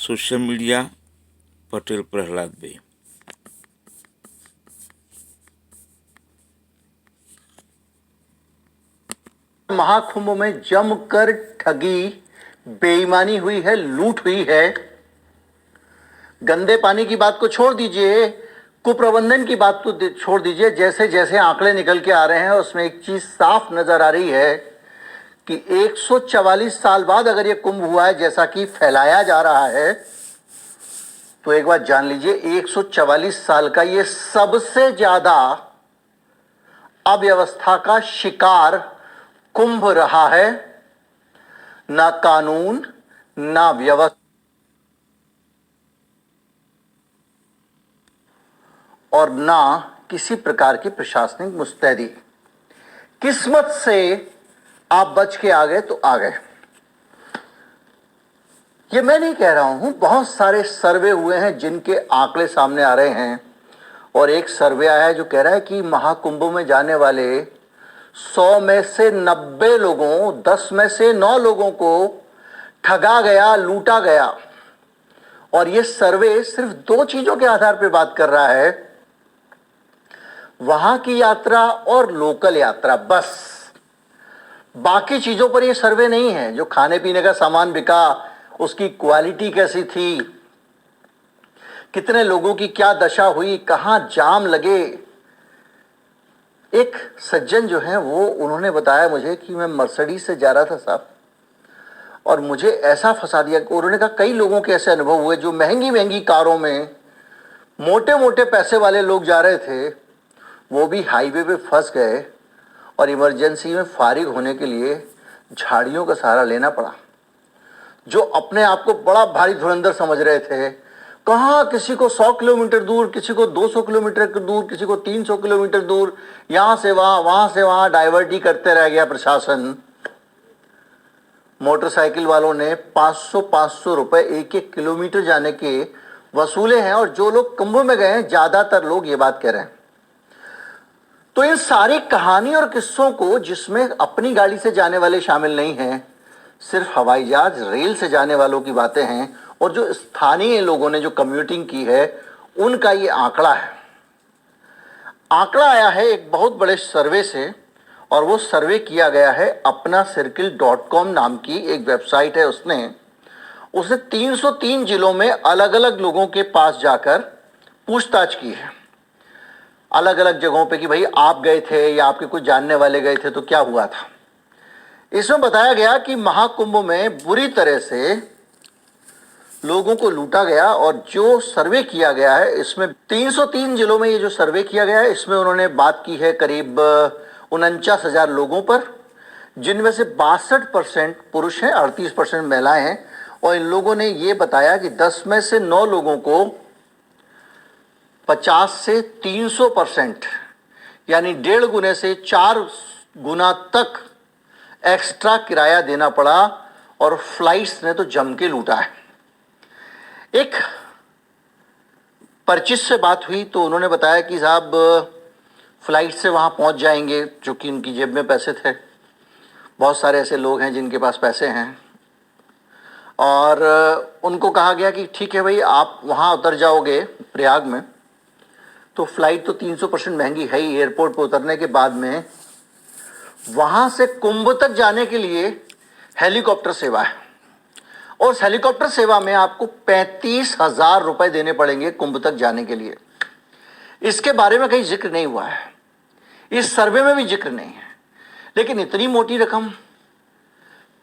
Social media Patel Prahlad भाई। महाकुंभ में जमकर ठगी, बेईमानी हुई है, लूट हुई है। गंदे पानी की बात को छोड़ दीजिए, कुप्रबंधन की बात को छोड़ दीजिए। जैसे जैसे आंकड़े निकल के आ रहे हैं उसमें एक चीज साफ नजर आ रही है कि 144 साल बाद अगर ये कुंभ हुआ है जैसा कि फैलाया जा रहा है, तो एक बात जान लीजिए, 144 साल का ये सबसे ज्यादा अव्यवस्था का शिकार कुंभ रहा है। ना कानून, ना व्यवस्था और ना किसी प्रकार की प्रशासनिक मुस्तैदी। किस्मत से आप बच के आ गए तो आ गए। ये मैं नहीं कह रहा हूं, बहुत सारे सर्वे हुए हैं जिनके आंकड़े सामने आ रहे हैं। और एक सर्वे आया है जो कह रहा है कि महाकुंभ में जाने वाले 100 में से 90 लोगों, 10 में से 9 लोगों को ठगा गया, लूटा गया। और ये सर्वे सिर्फ 2 चीजों के आधार पर बात कर रहा है, वहां की यात्रा और लोकल यात्रा, बस। बाकी चीजों पर ये सर्वे नहीं है। जो खाने पीने का सामान बिका, उसकी क्वालिटी कैसी थी, कितने लोगों की क्या दशा हुई, कहां जाम लगे। एक सज्जन जो है वो, उन्होंने बताया मुझे कि मैं मर्सिडीज से जा रहा था साहब, और मुझे ऐसा फंसा दिया। उन्होंने कहा कई लोगों के ऐसे अनुभव हुए जो महंगी महंगी कारों में मोटे मोटे पैसे वाले लोग जा रहे थे, वो भी हाईवे पे फंस गए और इमरजेंसी में फारिग होने के लिए झाड़ियों का सहारा लेना पड़ा। जो अपने आप को बड़ा भारी धुरंधर समझ रहे थे, कहाँ किसी को 100 किलोमीटर दूर, किसी को 200 किलोमीटर दूर, किसी को 300 किलोमीटर दूर, यहां से वहां से वहां डाइवर्ट ही करते रह गया प्रशासन। मोटरसाइकिल वालों ने 500 रुपए एक एक किलोमीटर जाने के वसूले हैं। और जो लोग कुंभ में गए हैं, ज्यादातर लोग ये बात कह रहे हैं। तो इन सारी कहानी और किस्सों को, जिसमें अपनी गाड़ी से जाने वाले शामिल नहीं हैं, सिर्फ हवाई जहाज, रेल से जाने वालों की बातें हैं, और जो स्थानीय लोगों ने जो कम्यूटिंग की है उनका ये आंकड़ा है। आंकड़ा आया है एक बहुत बड़े सर्वे से, और वो सर्वे किया गया है अपनासर्किल.com नाम की एक वेबसाइट है। उसने 303 जिलों में अलग अलग लोगों के पास जाकर पूछताछ की है, अलग अलग जगहों पे, कि भाई आप गए थे या आपके कुछ जानने वाले गए थे तो क्या हुआ था। इसमें बताया गया कि महाकुंभ में बुरी तरह से लोगों को लूटा गया। और जो सर्वे किया गया है इसमें 303 जिलों में, ये जो सर्वे किया गया है इसमें उन्होंने बात की है करीब 49,000 लोगों पर, जिनमें से 62% पुरुष हैं, 38% महिलाएं हैं। और इन लोगों ने ये बताया कि 10 में से 9 लोगों को 50 से 300%, यानी 1.5 गुने से 4 गुना तक एक्स्ट्रा किराया देना पड़ा। और फ्लाइट्स ने तो जम के लूटा है। एक परचिस से बात हुई तो उन्होंने बताया कि साहब फ्लाइट से वहां पहुंच जाएंगे, चूंकि उनकी जेब में पैसे थे। बहुत सारे ऐसे लोग हैं जिनके पास पैसे हैं, और उनको कहा गया कि ठीक है भाई, आप वहां उतर जाओगे प्रयाग में, तो फ्लाइट तो 300% महंगी है ही। एयरपोर्ट पर उतरने के बाद में वहां से कुंभ तक जाने के लिए हेलीकॉप्टर सेवा है, और उस हेलीकॉप्टर सेवा में आपको 35,000 रुपए देने पड़ेंगे कुंभ तक जाने के लिए। इसके बारे में कहीं जिक्र नहीं हुआ है, इस सर्वे में भी जिक्र नहीं है। लेकिन इतनी मोटी रकम,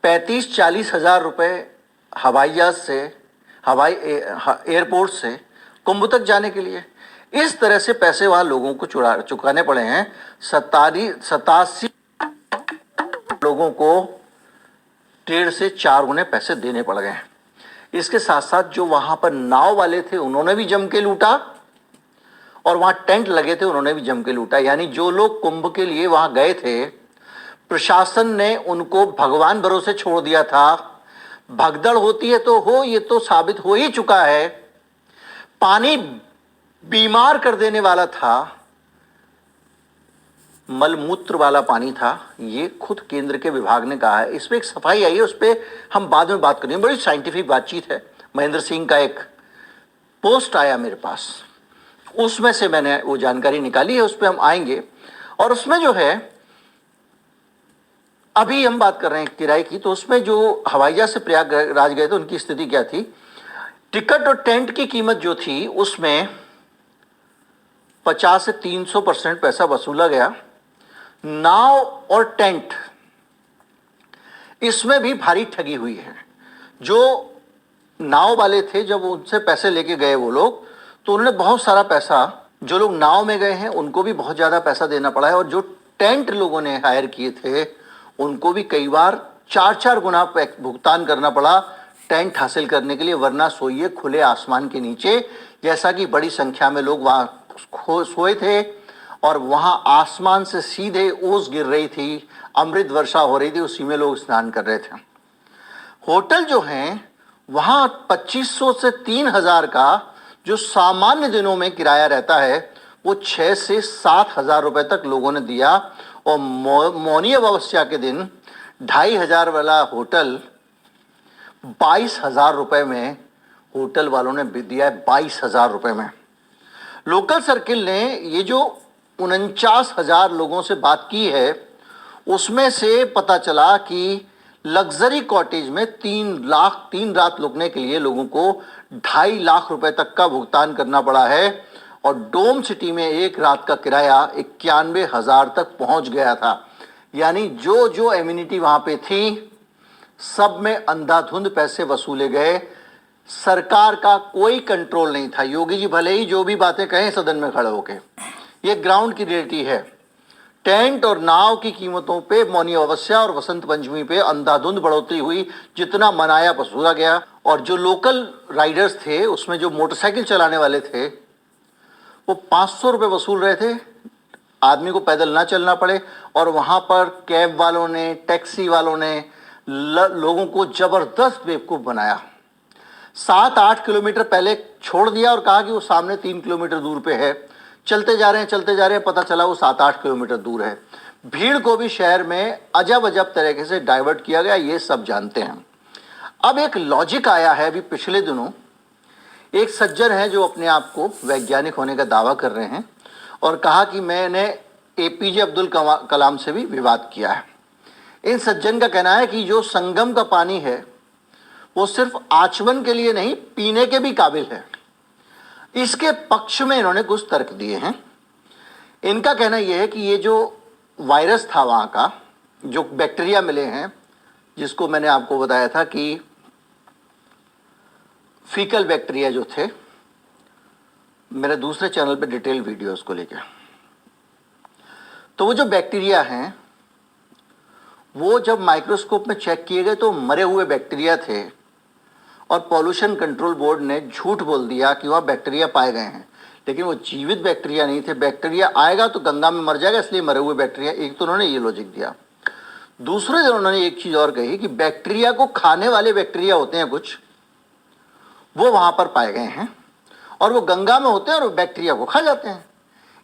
35-40 हजार रुपए हवाई जहाज से, एयरपोर्ट से कुंभ तक जाने के लिए, इस तरह से पैसे वहां लोगों को चुकाने पड़े हैं। 87 लोगों को 1.5 से 4 गुने पैसे देने पड़ गए। इसके साथ साथ जो वहां पर नाव वाले थे उन्होंने भी जम के लूटा, और वहां टेंट लगे थे उन्होंने भी जम के लूटा। यानी जो लोग कुंभ के लिए वहां गए थे, प्रशासन ने उनको भगवान भरोसे छोड़ दिया था। भगदड़ होती है तो हो, ये तो साबित हो ही चुका है। पानी बीमार कर देने वाला था, मलमूत्र वाला पानी था, ये खुद केंद्र के विभाग ने कहा है। इस पर एक सफाई आई है, उस पर हम बाद में बात करेंगे। बड़ी साइंटिफिक बातचीत है, महेंद्र सिंह का एक पोस्ट आया मेरे पास, उसमें से मैंने वो जानकारी निकाली है, उस पर हम आएंगे। और उसमें जो है, अभी हम बात कर रहे हैं किराए की, तो उसमें जो हवाई जहाज से प्रयागराज गए थे उनकी स्थिति क्या थी। टिकट और टेंट की कीमत जो थी उसमें 50 से 300% पैसा वसूला गया। नाव और टेंट, इसमें भी भारी ठगी हुई है। जो नाव वाले थे, जब उनसे पैसे लेके गए वो लोग, तो उन्होंने बहुत सारा पैसा, जो लोग नाव में गए हैं उनको भी बहुत ज़्यादा पैसा देना पड़ा है, और जो टेंट लोगों ने हायर किए थे उनको भी कई बार 4-4 गुना भुगतान करना पड़ा टेंट हासिल करने के लिए, वरना सोइए खुले आसमान के नीचे, जैसा कि बड़ी संख्या में लोग वहाँ सोए थे और वहाँ आसमान से सीधे ओस गिर रही थी, अमृत वर्षा हो रही थी, उसी में लोग स्नान कर रहे थे। होटल जो हैं वहाँ 2500 से 3000 का जो सामान्य दिनों में किराया रहता है वो 6 से 7 हजार रुपए तक लोगों ने दिया, और मौनी अमावस्या के दिन 2500 वाला होटल 22,000 रुपए में होटल वालों ने दिया है, 22,000 रुपए में। लोकल सर्किल ने ये जो 49,000 लोगों से बात की है, उसमें से पता चला कि लग्जरी कॉटेज में 3 रात रुकने के लिए लोगों को 2.5 लाख रुपए तक का भुगतान करना पड़ा है, और डोम सिटी में एक रात का किराया 91,000 तक पहुंच गया था। यानी जो जो एम्यूनिटी वहां पे थी सब में अंधाधुंध पैसे वसूले गए। सरकार का कोई कंट्रोल नहीं था। योगी जी भले ही जो भी बातें कहें सदन में खड़े होके, ये ग्राउंड की रियलिटी है। टेंट और नाव की कीमतों पे मौनी अमावस्या और वसंत पंचमी पे अंधाधुंध बढ़ोतरी हुई, जितना मनाया वसूला गया। और जो लोकल राइडर्स थे, उसमें जो मोटरसाइकिल चलाने वाले थे, वो 500 रुपये वसूल रहे थे, आदमी को पैदल ना चलना पड़े। और वहाँ पर कैब वालों ने, टैक्सी वालों ने लोगों को ज़बरदस्त बेवकूफ़ बनाया। 7-8 किलोमीटर पहले छोड़ दिया और कहा कि वो सामने 3 किलोमीटर दूर पे है। चलते जा रहे हैं, पता चला वो 7-8 किलोमीटर दूर है। भीड़ को भी शहर में अजब अजब तरीके से डाइवर्ट किया गया, ये सब जानते हैं। अब एक लॉजिक आया है अभी पिछले दिनों, एक सज्जन है जो अपने आप को वैज्ञानिक होने का दावा कर रहे हैं, और कहा कि मैंने APJ अब्दुल कलाम से भी विवाद किया है। इन सज्जन का कहना है कि जो संगम का पानी है वो सिर्फ आचमन के लिए नहीं, पीने के भी काबिल है। इसके पक्ष में इन्होंने कुछ तर्क दिए हैं। इनका कहना यह है कि ये जो वायरस था वहाँ का, जो बैक्टीरिया मिले हैं, जिसको मैंने आपको बताया था कि फीकल बैक्टीरिया जो थे, मेरे दूसरे चैनल पे डिटेल वीडियो उसको लेके, तो वो जो बैक्टीरिया हैं वो जब माइक्रोस्कोप में चेक किए गए तो मरे हुए बैक्टीरिया थे, और पॉल्यूशन कंट्रोल बोर्ड ने झूठ बोल दिया कि वहाँ बैक्टीरिया पाए गए हैं, लेकिन वो जीवित बैक्टीरिया नहीं थे। बैक्टीरिया आएगा तो गंगा में मर जाएगा, इसलिए मरे हुए बैक्टीरिया। एक तो उन्होंने ये लॉजिक दिया। दूसरे दिन उन्होंने एक चीज़ और कही कि बैक्टीरिया को खाने वाले बैक्टीरिया होते हैं कुछ, वो वहाँ पर पाए गए हैं, और वो गंगा में होते हैं और वो बैक्टीरिया को खा जाते हैं,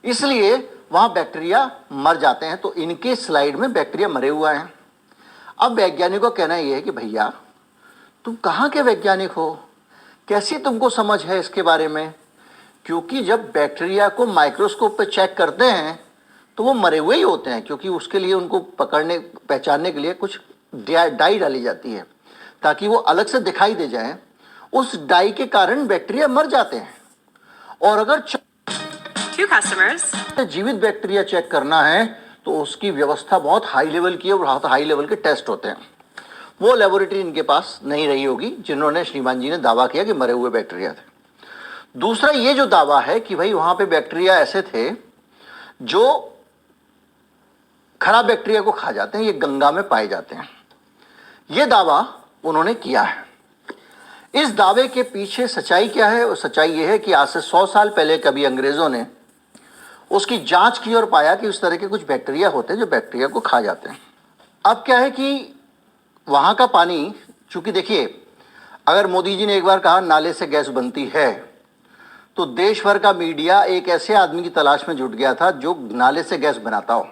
इसलिए वहाँ बैक्टीरिया मर जाते हैं। तो इनके स्लाइड में बैक्टीरिया मरे हुए हैं। अब वैज्ञानिकों का कहना यह है कि भैया तुम कहाँ के वैज्ञानिक हो, कैसी तुमको समझ है इसके बारे में? क्योंकि जब बैक्टीरिया को माइक्रोस्कोप पे चेक करते हैं तो वो मरे हुए ही होते हैं, क्योंकि उसके लिए उनको पहचानने के लिए कुछ डाई डाली जाती है ताकि वो अलग से दिखाई दे जाए। उस डाई के कारण बैक्टीरिया मर जाते हैं। और अगर जीवित बैक्टीरिया चेक करना है तो उसकी व्यवस्था बहुत हाई लेवल की है, और बहुत हाई लेवल के टेस्ट होते हैं। वो लेबोरेटरी इनके पास नहीं रही होगी जिन्होंने श्रीमान जी ने दावा किया कि मरे हुए बैक्टीरिया थे। दूसरा ये जो दावा है कि भाई वहां पे बैक्टीरिया ऐसे थे जो खराब बैक्टीरिया को खा जाते हैं, ये गंगा में पाए जाते हैं, ये दावा उन्होंने किया है। इस दावे के पीछे सच्चाई क्या है? और सच्चाई ये है कि आज से 100 साल पहले कभी अंग्रेजों ने उसकी जांच की और पाया कि उस तरह के कुछ बैक्टीरिया होते हैं जो बैक्टीरिया को खा जाते हैं। अब क्या है कि वहाँ का पानी, चूंकि देखिए, अगर मोदी जी ने एक बार कहा नाले से गैस बनती है, तो देश भर का मीडिया एक ऐसे आदमी की तलाश में जुट गया था जो नाले से गैस बनाता हो।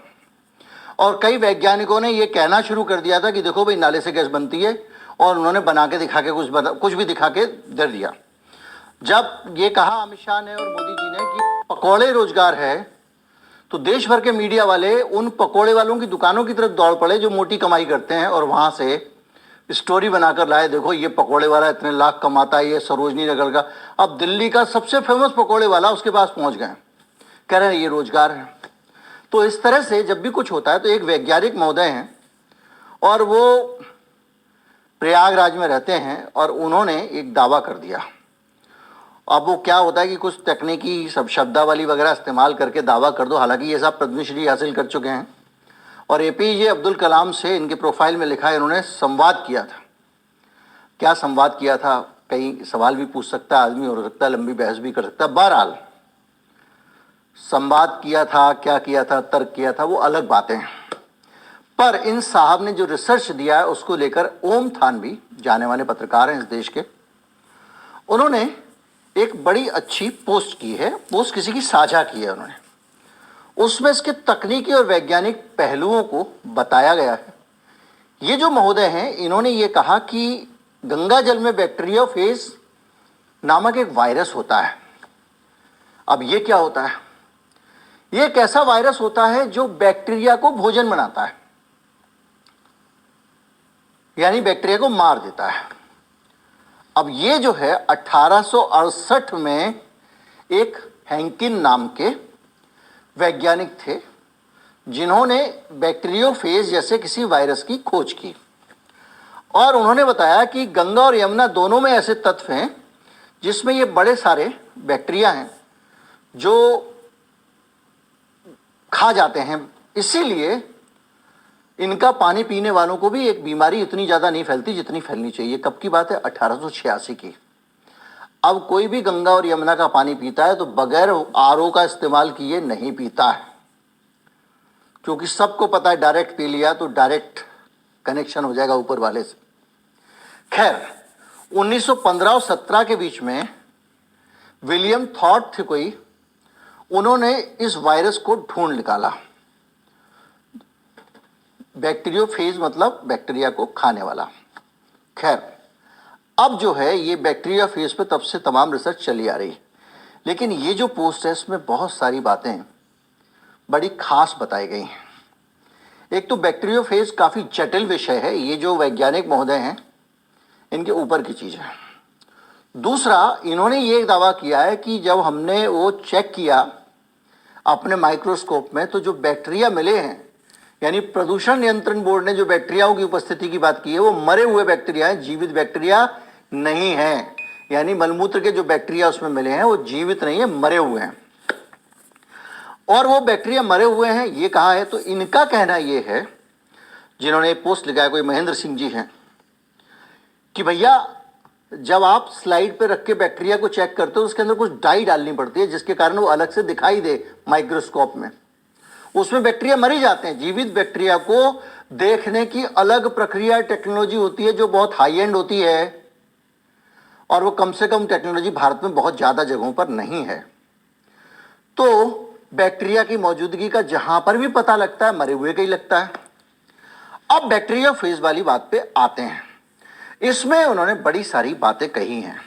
और कई वैज्ञानिकों ने यह कहना शुरू कर दिया था कि देखो भाई नाले से गैस बनती है, और उन्होंने बना के दिखा के कुछ भी दिखा के दे दिया। जब ये कहा अमित शाह ने और मोदी जी ने कि पकौड़े रोजगार है, तो देश भर के मीडिया वाले उन पकौड़े वालों की दुकानों की तरफ दौड़ पड़े जो मोटी कमाई करते हैं, और वहां से स्टोरी बनाकर लाए, देखो ये पकौड़े वाला इतने लाख कमाता है, ये सरोजनी नगर का। अब दिल्ली का सबसे फेमस पकौड़े वाला उसके पास पहुंच गए, कह रहे हैं ये रोजगार है। तो इस तरह से जब भी कुछ होता है तो एक वैज्ञानिक महोदय हैं और वो प्रयागराज में रहते हैं, और उन्होंने एक दावा कर दिया। अब वो क्या होता है कि कुछ तकनीकी सब शब्दावली वगैरह इस्तेमाल करके दावा कर दो, हालांकि ये सब पद्मश्री हासिल कर चुके हैं। और एपीजे अब्दुल कलाम से इनके प्रोफाइल में लिखा है इन्होंने संवाद किया था। क्या संवाद किया था, कई सवाल भी पूछ सकता है आदमी, हो सकता है लंबी बहस भी कर सकता है। बहरहाल संवाद किया था, क्या किया था, तर्क किया था, वो अलग बातें हैं। पर इन साहब ने जो रिसर्च दिया है उसको लेकर ओम थानवी, जाने माने पत्रकार हैं इस देश के, उन्होंने एक बड़ी अच्छी पोस्ट की है, पोस्ट किसी की साझा की है उन्होंने। उसमें इसके तकनीकी और वैज्ञानिक पहलुओं को बताया गया है। ये जो महोदय हैं इन्होंने ये कहा कि गंगा जल में बैक्टीरियोफेज नामक एक वायरस होता है। अब ये क्या होता है? ये एक ऐसा वायरस होता है जो बैक्टीरिया को भोजन बनाता है, यानी बैक्टीरिया को मार देता है। अब ये जो है 1868 में एक हैंकिन नाम के वैज्ञानिक थे जिन्होंने बैक्टीरियोफेज जैसे किसी वायरस की खोज की, और उन्होंने बताया कि गंगा और यमुना दोनों में ऐसे तत्व हैं जिसमें ये बड़े सारे बैक्टीरिया हैं जो खा जाते हैं। इसीलिए इनका पानी पीने वालों को भी एक बीमारी इतनी ज़्यादा नहीं फैलती जितनी फैलनी चाहिए। कब की बात है? 1886 की। अब कोई भी गंगा और यमुना का पानी पीता है तो बगैर आरओ का इस्तेमाल किए नहीं पीता है, क्योंकि सबको पता है डायरेक्ट पी लिया तो डायरेक्ट कनेक्शन हो जाएगा ऊपर वाले से। खैर 1915 और 17 के बीच में विलियम थॉट थे कोई, उन्होंने इस वायरस को ढूंढ निकाला। बैक्टीरियोफेज मतलब बैक्टीरिया को खाने वाला। खैर अब जो है ये बैक्टीरियोफेज पे तब से तमाम रिसर्च चली आ रही है, लेकिन ये जो पोस्ट है इसमें बहुत सारी बातें बड़ी खास बताई गई हैं। एक तो बैक्टीरियोफेज काफ़ी जटिल विषय है, ये जो वैज्ञानिक महोदय हैं इनके ऊपर की चीज़ है। दूसरा, इन्होंने ये दावा किया है कि जब हमने वो चेक किया अपने माइक्रोस्कोप में तो जो बैक्टीरिया मिले हैं, यानी प्रदूषण नियंत्रण बोर्ड ने जो बैक्टीरियाओं की उपस्थिति की बात की है वो मरे हुए बैक्टीरिया हैं, जीवित बैक्टीरिया नहीं है। यानी मलमूत्र के जो बैक्टीरिया उसमें मिले हैं वो जीवित नहीं है, मरे हुए हैं। और वो बैक्टीरिया मरे हुए हैं ये कहा है। तो इनका कहना ये है, जिन्होंने पोस्ट लिखा है, कोई महेंद्र सिंह जी हैं, कि भैया जब आप स्लाइड पे रख के बैक्टीरिया को चेक करते हो उसके अंदर कुछ डाई डालनी पड़ती है जिसके कारण वो अलग से दिखाई दे माइक्रोस्कोप में। उसमें बैक्टीरिया मर ही जाते हैं। जीवित बैक्टीरिया को देखने की अलग प्रक्रिया टेक्नोलॉजी होती है जो बहुत हाई एंड होती है, और वो कम से कम टेक्नोलॉजी भारत में बहुत ज़्यादा जगहों पर नहीं है। तो बैक्टीरिया की मौजूदगी का जहां पर भी पता लगता है मरे हुए का ही लगता है। अब बैक्टीरियोफेज वाली बात पे आते हैं। इसमें उन्होंने बड़ी सारी बातें कही हैं।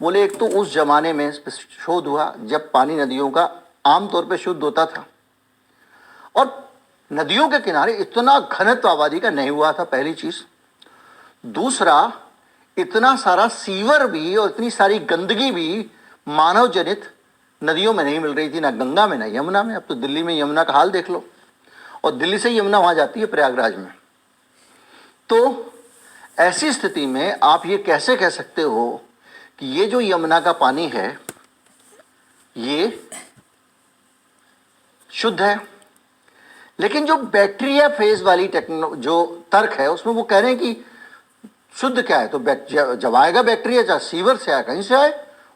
बोले एक तो उस जमाने में शोध हुआ जब पानी नदियों का आमतौर पे शुद्ध होता था, और नदियों के किनारे इतना घनत्व आबादी का नहीं हुआ था, पहली चीज। दूसरा, इतना सारा सीवर भी और इतनी सारी गंदगी भी मानव जनित नदियों में नहीं मिल रही थी, ना गंगा में ना यमुना में। अब तो दिल्ली में यमुना का हाल देख लो, और दिल्ली से यमुना वहां जाती है प्रयागराज में। तो ऐसी स्थिति में आप ये कैसे कह सकते हो कि ये जो यमुना का पानी है ये शुद्ध है? लेकिन जो बैक्टीरिया फेज वाली जो तर्क है उसमें वो कह रहे हैं कि शुद्ध क्या है, तो जब आएगा बैक्टीरिया चाहे सीवर से आए कहीं से आए,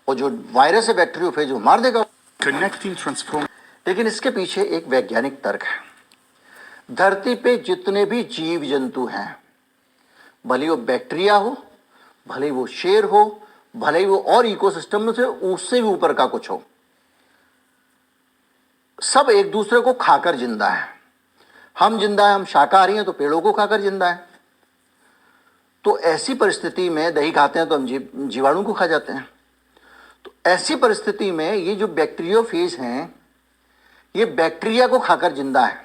और जो वायरस है बैक्टीरियोफेज वो मार देगा। Connecting transform. लेकिन इसके पीछे एक वैज्ञानिक तर्क है। धरती पे जितने भी जीव जंतु हैं, भले वो बैक्टीरिया हो, भले वो शेर हो, भले वो और इकोसिस्टम में से उससे भी ऊपर का कुछ हो, सब एक दूसरे को खाकर जिंदा है। हम जिंदा है, हम शाकाहारी हैं तो पेड़ों को खाकर जिंदा है। तो ऐसी परिस्थिति में दही खाते हैं तो हम जीवाणु को खा जाते हैं। तो ऐसी परिस्थिति में ये जो बैक्टीरियोफेज हैं, ये बैक्टीरिया को खाकर जिंदा है।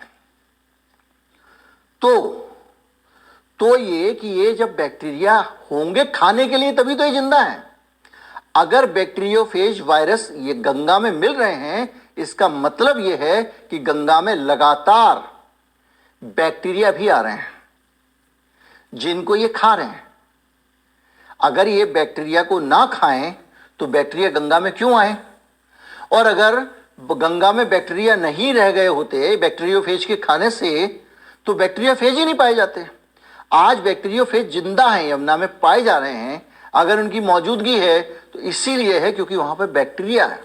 तो ये कि ये जब बैक्टीरिया होंगे खाने के लिए तभी तो ये जिंदा है। अगर बैक्टीरियोफेज वायरस ये गंगा में मिल रहे हैं, इसका मतलब ये है कि गंगा में लगातार बैक्टीरिया भी आ रहे हैं जिनको ये खा रहे हैं। अगर ये बैक्टीरिया को ना खाएं तो बैक्टीरिया गंगा में क्यों आए? और अगर गंगा में बैक्टीरिया नहीं रह गए होते बैक्टीरियोफेज के खाने से, तो बैक्टीरियोफेज ही नहीं पाए जाते। आज बैक्टीरियोफेज जिंदा हैं, यमुना में पाए जा रहे हैं। अगर उनकी मौजूदगी है तो इसीलिए है क्योंकि वहां पर बैक्टीरिया है,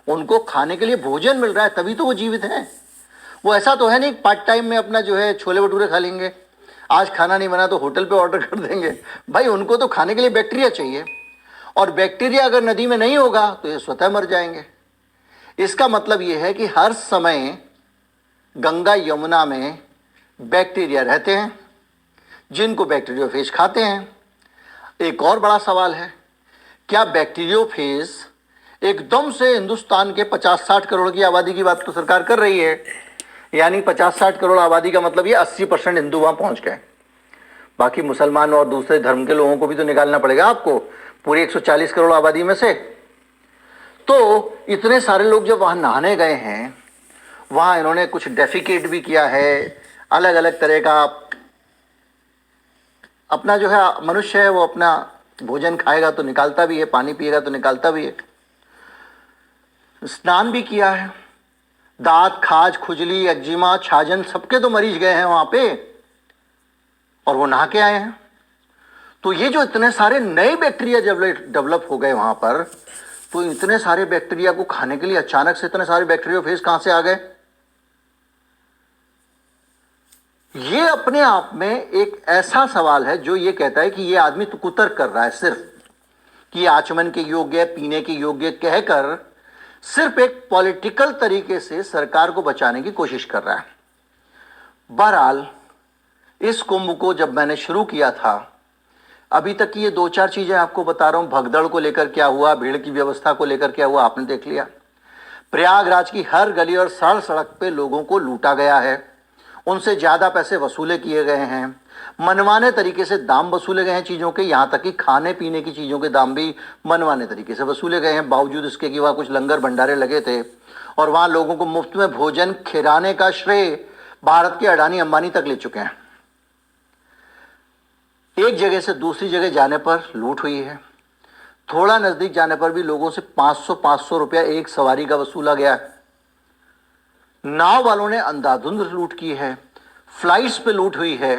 उनको खाने के लिए भोजन मिल रहा है, तभी तो वो जीवित हैं। वो ऐसा तो है नहीं पार्ट टाइम में अपना जो है छोले भटूरे खा लेंगे, आज खाना नहीं बना तो होटल पे ऑर्डर कर देंगे। भाई उनको तो खाने के लिए बैक्टीरिया चाहिए, और बैक्टीरिया अगर नदी में नहीं होगा तो ये स्वतः मर जाएंगे। इसका मतलब ये है कि हर समय गंगा यमुना में बैक्टीरिया रहते हैं जिनको बैक्टीरियोफेज खाते हैं। एक और बड़ा सवाल है, क्या बैक्टीरियोफेज एकदम से हिंदुस्तान के 50-60 करोड़ की आबादी की बात तो सरकार कर रही है, यानी 50-60 करोड़ आबादी का मतलब ये 80% हिंदू वहां पहुंच गए। बाकी मुसलमान और दूसरे धर्म के लोगों को भी तो निकालना पड़ेगा आपको पूरी 140 करोड़ आबादी में से। तो इतने सारे लोग जब वहां नहाने गए हैं, वहां इन्होंने कुछ डेफिकेट भी किया है, अलग अलग तरह का अपना जो है मनुष्य है वो अपना भोजन खाएगा तो निकालता भी है, पानी पिएगा तो निकालता भी है, स्नान भी किया है। दांत, खाज, खुजली, एक्जिमा, छाजन सबके तो मरीज गए हैं वहां पे, और वो नहा के आए हैं। तो ये जो इतने सारे नए बैक्टीरिया डेवलप हो गए वहां पर, तो इतने सारे बैक्टीरिया को खाने के लिए अचानक से इतने सारे बैक्टीरियोफेज कहां से आ गए? ये अपने आप में एक ऐसा सवाल है जो ये कहता है कि ये आदमी तो कुतर्क कर रहा है, सिर्फ कि आचमन के योग्य, पीने के योग्य कहकर सिर्फ एक पॉलिटिकल तरीके से सरकार को बचाने की कोशिश कर रहा है। बहरहाल इस कुंभ को जब मैंने शुरू किया था, अभी तक की ये 2-4 चीजें आपको बता रहा हूं। भगदड़ को लेकर क्या हुआ, भीड़ की व्यवस्था को लेकर क्या हुआ, आपने देख लिया। प्रयागराज की हर गली और सड़क पे लोगों को लूटा गया है, उनसे ज्यादा पैसे वसूले किए गए हैं, मनमाने तरीके से दाम वसूले गए हैं चीजों के, यहां तक कि खाने पीने की चीजों के दाम भी मनमाने तरीके से वसूले गए हैं, बावजूद इसके कि वहां कुछ लंगर भंडारे लगे थे और वहां लोगों को मुफ्त में भोजन खिलाने का श्रेय भारत के अडानी अंबानी तक ले चुके हैं। एक जगह से दूसरी जगह जाने पर लूट हुई है, थोड़ा नजदीक जाने पर भी लोगों से 500 रुपया एक सवारी का वसूला गया है। नाव वालों ने अंधाधुंध लूट की है, फ्लाइट्स पे लूट हुई है।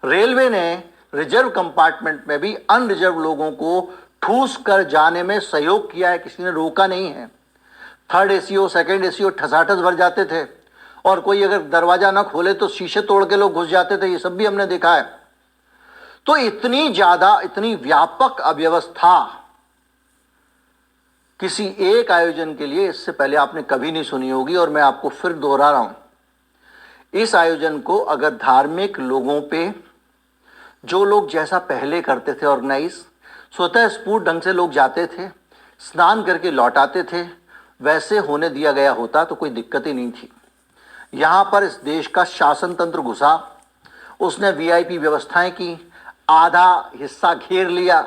रेलवे ने रिजर्व कंपार्टमेंट में भी अनरिजर्व लोगों को ठूस कर जाने में सहयोग किया है, किसी ने रोका नहीं है। थर्ड एसी हो, सेकंड एसी हो, ठसाठस भर जाते थे, और कोई अगर दरवाजा ना खोले तो शीशे तोड़ के लोग घुस जाते थे, ये सब भी हमने देखा है। तो इतनी ज्यादा, इतनी व्यापक अव्यवस्था किसी एक आयोजन के लिए इससे पहले आपने कभी नहीं सुनी होगी, और मैं आपको फिर दोहरा रहा हूं। इस आयोजन को अगर धार्मिक लोगों पे, जो लोग जैसा पहले करते थे ऑर्गेनाइज, स्वतः स्फूर्त ढंग से लोग जाते थे, स्नान करके लौट आते थे, वैसे होने दिया गया होता तो कोई दिक्कत ही नहीं थी। यहां पर इस देश का शासन तंत्र घुसा, उसने वीआईपी व्यवस्थाएं की, आधा हिस्सा घेर लिया,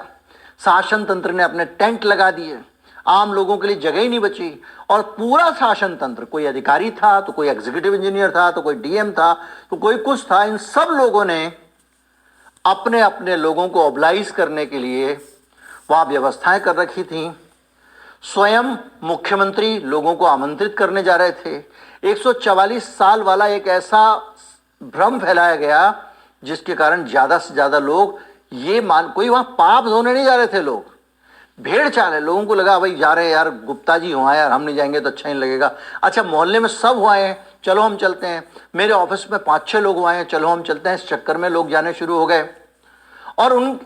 शासन तंत्र ने अपने टेंट लगा दिए, आम लोगों के लिए जगह ही नहीं बची, और पूरा शासन तंत्र, कोई अधिकारी था तो कोई एग्जीक्यूटिव इंजीनियर था तो कोई डीएम था तो कोई कुछ था, इन सब लोगों ने अपने अपने लोगों को ऑब्लाइज करने के लिए वहां व्यवस्थाएं कर रखी थी। स्वयं मुख्यमंत्री लोगों को आमंत्रित करने जा रहे थे। 144 साल वाला एक ऐसा भ्रम फैलाया गया जिसके कारण ज्यादा से ज्यादा लोग ये कोई वहां पाप धोने नहीं जा रहे थे, लोग भेड़ चाल है। लोगों को लगा भाई जा रहे हैं यार, गुप्ता जी हुआ यार, हम नहीं जाएंगे तो अच्छा नहीं लगेगा। अच्छा, मोहल्ले में सब हुआ है, चलो हम चलते हैं। मेरे ऑफिस में 5-6 लोग हुए हैं, चलो हम चलते हैं। इस चक्कर में लोग जाने शुरू हो गए, और उन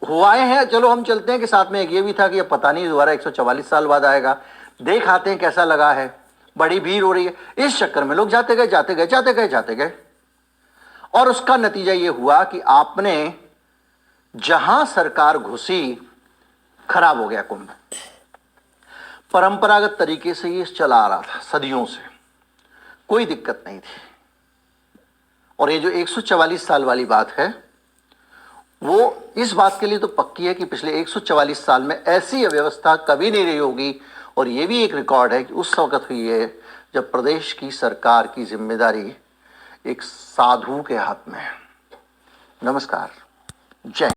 हुआए हैं चलो हम चलते हैं के साथ में एक ये भी था कि ये पता नहीं दोबारा 144 साल बाद आएगा, देख आते हैं कैसा लगा है, बड़ी भीड़ हो रही है। इस चक्कर में लोग जाते गए जाते गए जाते गए जाते गए, और उसका नतीजा ये हुआ कि आपने जहां सरकार घुसी खराब हो गया कुंभ। परंपरागत तरीके से ये चला आ रहा था सदियों से, कोई दिक्कत नहीं थी। और ये जो 144 साल वाली बात है वो इस बात के लिए तो पक्की है कि पिछले 144 साल में ऐसी अव्यवस्था कभी नहीं रही होगी। और ये भी एक रिकॉर्ड है कि उस वक्त हुई है जब प्रदेश की सरकार की जिम्मेदारी एक साधु के हाथ में है। नमस्कार, जय।